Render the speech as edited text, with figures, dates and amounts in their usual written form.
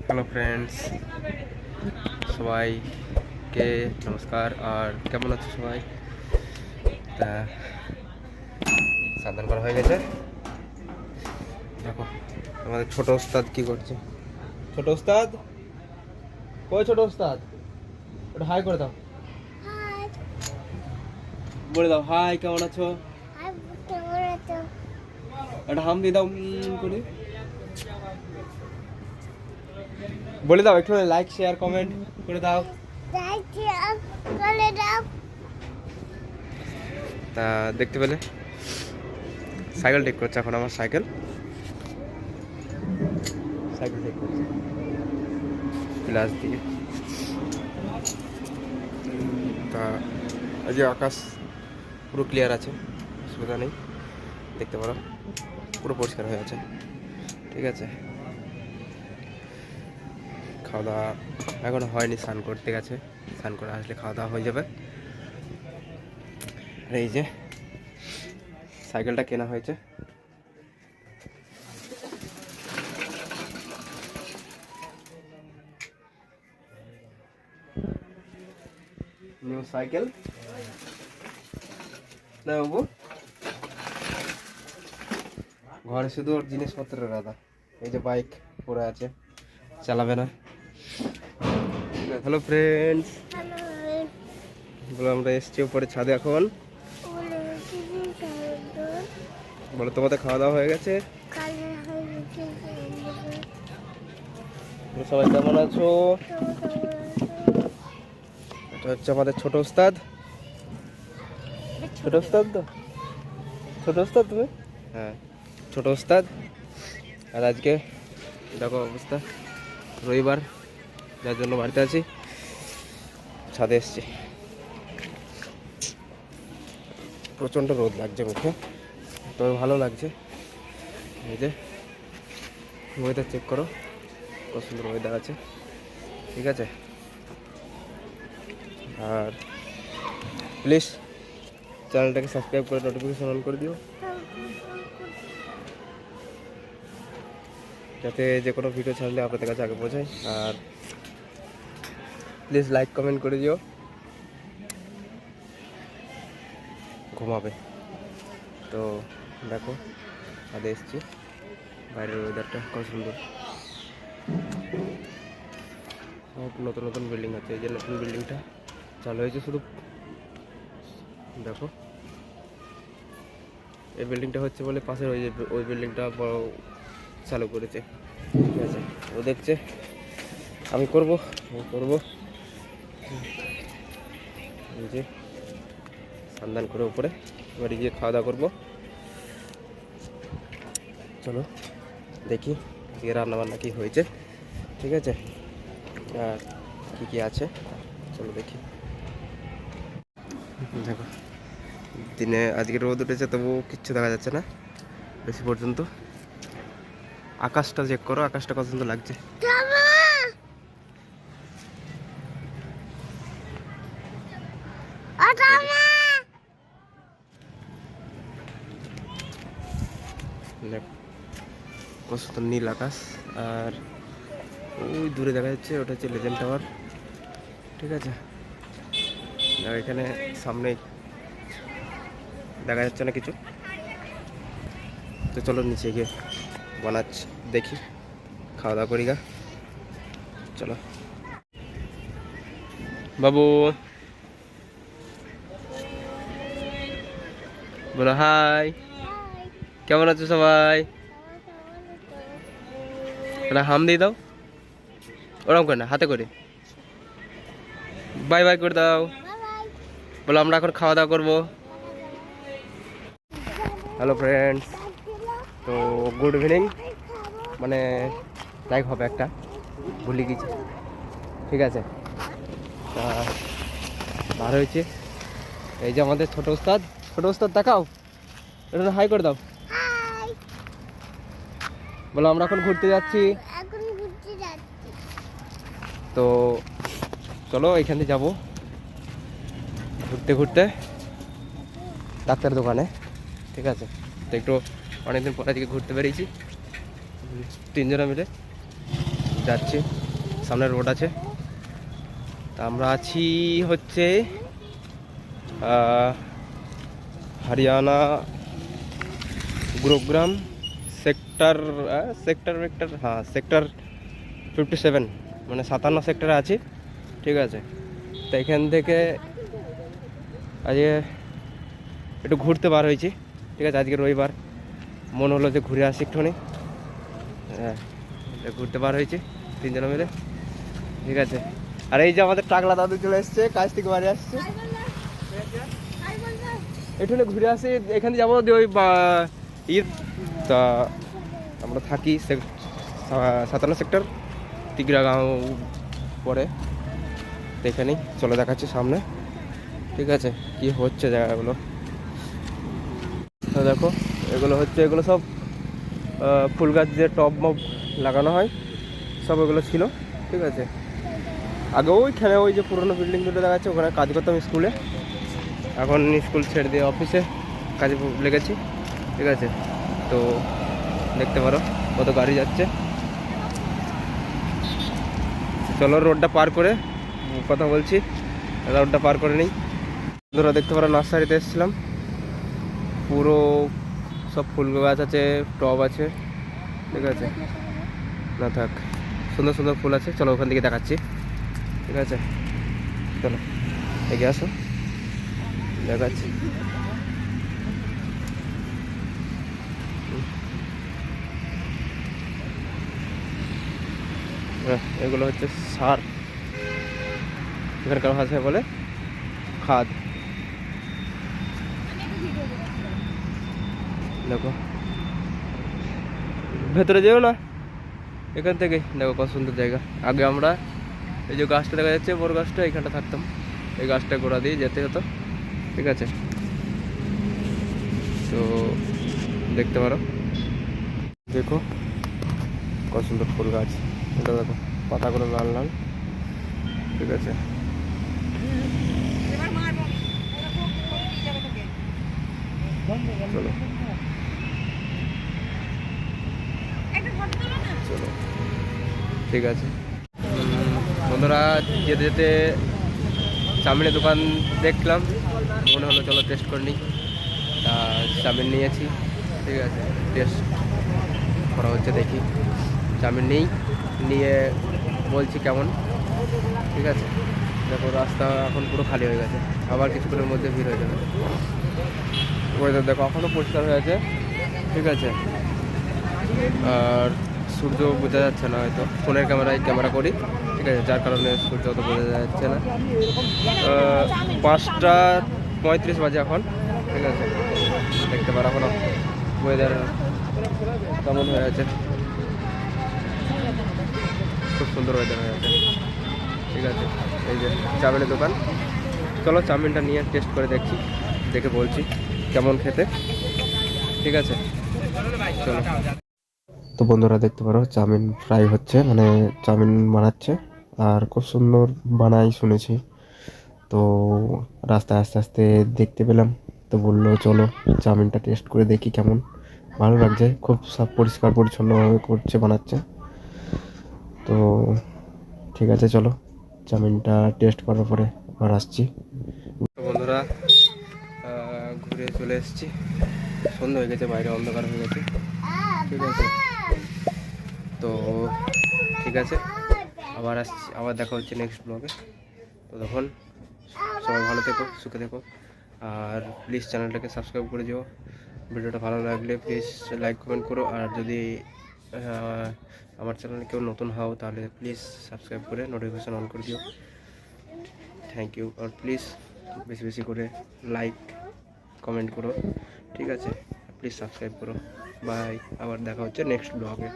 Hello friends, সবাইকে নমস্কার। আর কেমন আছো সবাই? তা স্নান করা হয়ে গেছে। দেখো আমাদের ছোট ওস্তাদ কি করছে। ছোট ওস্তাদ, কই ছোট ওস্তাদ? ওটা হাই করে দাও, বলে দাও হাই, কেমন আছো? একটা হাম দিয়ে দাও করে, বলে দাও একটু লাইক শেয়ার কমেন্ট করে দাও। তা দেখতে পেলে সাইকেল ঠিক করছে এখন। আমার সাইকেল ঠিক করছে গ্লাস দিয়ে। তা আজ আকাশ পুরো ক্লিয়ার আছে, অসুবিধা নেই, দেখতে পারো পুরো পরিষ্কার হয়ে আছে। ঠিক আছে, খাওয়া দাওয়া এখনো হয়নি, স্নান করতে গেছে, স্নান করে আসলে খাওয়া দাওয়া হয়ে যাবে। আর এই যে সাইকেলটা কেনা হয়েছে, নিউ সাইকেল না বাবু, ঘরে শুধু ওর জিনিসপত্রের আদা। এই যে বাইক পড়ে আছে, চালাবে না। হ্যালো ফ্রেন্ডস, বলো আমরা এসছি উপরে ছাদে এখন। বলো তোমাদের খাওয়া দাওয়া হয়ে গেছে? সবাই কেমন আছো? এটা হচ্ছে আমাদের ছোট ওস্তাদ। ছোট ওস্তাদ তো, ছোট ওস্তাদ তুমি? হ্যাঁ, ছোট ওস্তাদ। আর আজকে দেখো অবস্থা, রবিবার, যার জন্য বাড়িতে আছি, ছাদে এসছি। প্রচণ্ড রোদ লাগছে মুখে, তবে ভালো লাগছে। এই যে ওয়েদার চেক করো, কত সুন্দর ওয়েদার আছে। ঠিক আছে, আর প্লিজ চ্যানেলটাকে সাবস্ক্রাইব করে নোটিফিকেশন অন করে দিও, যাতে যে কোনো ভিডিও ছাড়লে আপনাদের কাছে আগে পৌঁছায়। আর প্লিজ লাইক কমেন্ট করে দিও। ঘুমাবে তো দেখো, ছাদে এসছি, বাইরের ওয়েদারটা কত সুন্দর। সব নতুন নতুন বিল্ডিং আছে। এই যে নতুন বিল্ডিংটা চালু হয়েছে, শুধু দেখো এই বিল্ডিংটা হচ্ছে বলে পাশের ওই বিল্ডিংটা বড় চালু করেছে। ঠিক আছে, ও দেখছে আমি করব। এই যে স্নান করে উপরে এবারে গিয়ে খাওয়া দাওয়া করবো। চলো দেখি আজকে রান্না বান্না কী হয়েছে। ঠিক আছে, আর কী কী আছে চলো দেখি। দেখো দিনে আজকে রোদ উঠেছে, তবু কিচ্ছু দেখা যাচ্ছে না বেশি পর্যন্ত। আকাশটা চেক করো, আকাশটা কত সুন্দর লাগছে। কত সুন্দর নীল আকাশ, আর ওই দূরে দেখা যাচ্ছে ওটা হচ্ছে লেজেন্ড টাওয়ার। ঠিক আছে, আর এখানে সামনে দেখা যাচ্ছে না কিছু। তো চলো নিচে গিয়ে বানাচ্ছি, দেখি, খাওয়া দাওয়া করি গা। চলো বাবু, বলো হাই, কেমন আছো সবাই? একটা হাম দিয়ে দাও, ওরকম করে না, হাতে করে বাই বাই করে দাও। বলো আমরা এখন খাওয়া দাওয়া করবো। হ্যালো ফ্রেন্ডস, তো গুড ইভিনিং, মানে লাইক হবে একটা, ভুলে গেছি। ঠিক আছে, তা বার হয়েছে। এই যে আমাদের ছোট ওস্তাদ, তাকাও, এটা হাই করে দাও। বলো আমরা এখন ঘুরতে যাচ্ছি। তো চলো এখান থেকে যাবো ঘুরতে ডাক্তার দোকানে। ঠিক আছে, তো একটু অনেকদিন পরে আজকে ঘুরতে বেরিয়েছি তিনজনে মিলে। যাচ্ছি, সামনে রোড আছে। তা আমরা আছি হচ্ছে হরিয়ানা গুরুগ্রাম সেক্টর সেক্টর 57, মানে 57 সেক্টরে আছি। ঠিক আছে, তো এখান থেকে আজকে একটু ঘুরতে বার হয়েছি। ঠিক আছে, আজকে রবিবার, মনে হলো যে ঘুরে আসি একটুখানি। হ্যাঁ, ঘুরতে বার হয়েছি 3 জন মিলে। ঠিক আছে, আর এই যে আমাদের টাকলা দাদু চলে এসছে, কাজ থেকে বাড়ি আসছে। একটুখানি ঘুরে আসি, এখানে যাবো দিয়ে ওই ঈদ। তা আমরা থাকি 57 সেক্টর তিগড়াগাঁও পরে, তো এখানেই চলে দেখাচ্ছি সামনে। ঠিক আছে, কি হচ্ছে জায়গাগুলো তো দেখো। এগুলো সব ফুল গাছ যে টব মব লাগানো হয়, সব এগুলো ছিল। ঠিক আছে, আগে ওইখানে ওই যে পুরোনো বিল্ডিং দুটো দেখাচ্ছে, ওখানে কাজ করতাম স্কুলে। এখন স্কুল ছেড়ে দিয়ে অফিসে কাজে লেগেছি। ঠিক আছে, তো দেখতে পারো কত গাড়ি যাচ্ছে। চলো রোডটা পার করে কথা বলছি, রোডটা পার করে নিই। ধরো দেখতে পারো নার্সারিতে এসেছিলাম, পুরো সব ফুল গাছ আছে, টব আছে। ঠিক আছে, না থাক, সুন্দর সুন্দর ফুল আছে। চলো ওখান থেকে দেখাচ্ছি। ঠিক আছে, চলো এগিয়ে আসো, দেখাচ্ছি। হ্যাঁ, এগুলো হচ্ছে সার, এখানকার ভাষায় বলে খাদ। দেখো ভেতরে যেও না, এখান থেকে দেখো কত সুন্দর জায়গা। আগে আমরা এই যে গাছটা দেখা যাচ্ছে, বড় গাছটা, এখানটা থাকতাম। এই গাছটা গোড়া দিয়ে যেতে হতো। ঠিক আছে, তো দেখতে পারো, দেখো কত সুন্দর ফুল গাছ। এটা দেখো পাতাগুলো লাল লাল। ঠিক আছে, চলো চলো। ঠিক আছে বন্ধুরা, যেতে যেতে চাউমিনের দোকান দেখলাম, মনে হলো চলো টেস্ট করে নিই। তা চাউমিন নিয়েছি। ঠিক আছে, টেস্ট করা হচ্ছে, দেখি চাউমিন নিয়ে বলছি কেমন। ঠিক আছে, দেখো রাস্তা এখন পুরো খালি হয়ে গেছে, আবার কিছুক্ষণের মধ্যে ভিড় হয়ে যাবে। ওয়েদার দেখো এখনও পরিষ্কার হয়ে আছে। ঠিক আছে, আর সূর্য বোঝা যাচ্ছে না, হয়তো ফোনের ক্যামেরা করি। ঠিক আছে, যার কারণে সূর্য অত বোঝা যাচ্ছে না। 5টা 35 বাজে এখন। ঠিক আছে, দেখতে পারো এখনো ওয়েদার কেমন হয়ে আছে, খুব সুন্দর ওয়েদার হয়ে আছে। ঠিক আছে, এই যে চাউমিনের দোকান, চলো চাউমিনটা নিয়ে টেস্ট করে দেখে বলছি কেমন খেতে। ঠিক আছে, চলো। তো বন্ধুরা দেখতে পারো চাউমিন ফ্রাই হচ্ছে, মানে চাউমিন বানাচ্ছে, আর খুব সুন্দর বানাই শুনেছি। তো রাস্তায় আস্তে আস্তে দেখতে পেলাম, তো বললো চলো চাউমিনটা টেস্ট করে দেখি কেমন। ভালো লাগছে, খুব সব পরিষ্কার পরিচ্ছন্নভাবে বানাচ্ছে। তো ঠিক আছে, চলো চাউমিনটা টেস্ট করার পরে আবার আসছি। বন্ধুরা ঘুরে চলে এসেছি, সন্ধ্যা হয়ে গেছে, বাইরে অন্ধকার হয়ে গেছে। ঠিক আছে, তো ঠিক আছে, আবার আসছি, আবার দেখা হচ্ছে নেক্সট ব্লগে। তো তখন সবাই ভালো থেকো, সুখে থেকো, আর প্লিজ চ্যানেলটাকে সাবস্ক্রাইব করে দিও। ভিডিওটা ভালো লাগলে প্লিজ লাইক কমেন্ট করো, আর যদি আমার চ্যানেলে কেউ নতুন হও তাহলে প্লিজ সাবস্ক্রাইব করে নোটিফিকেশান অন করে দিও। থ্যাংক ইউ, আর প্লিজ বেশি বেশি করে লাইক কমেন্ট করো। ঠিক আছে, প্লিজ সাবস্ক্রাইব করো। বাই, আবার দেখা হচ্ছে নেক্সট ব্লগে।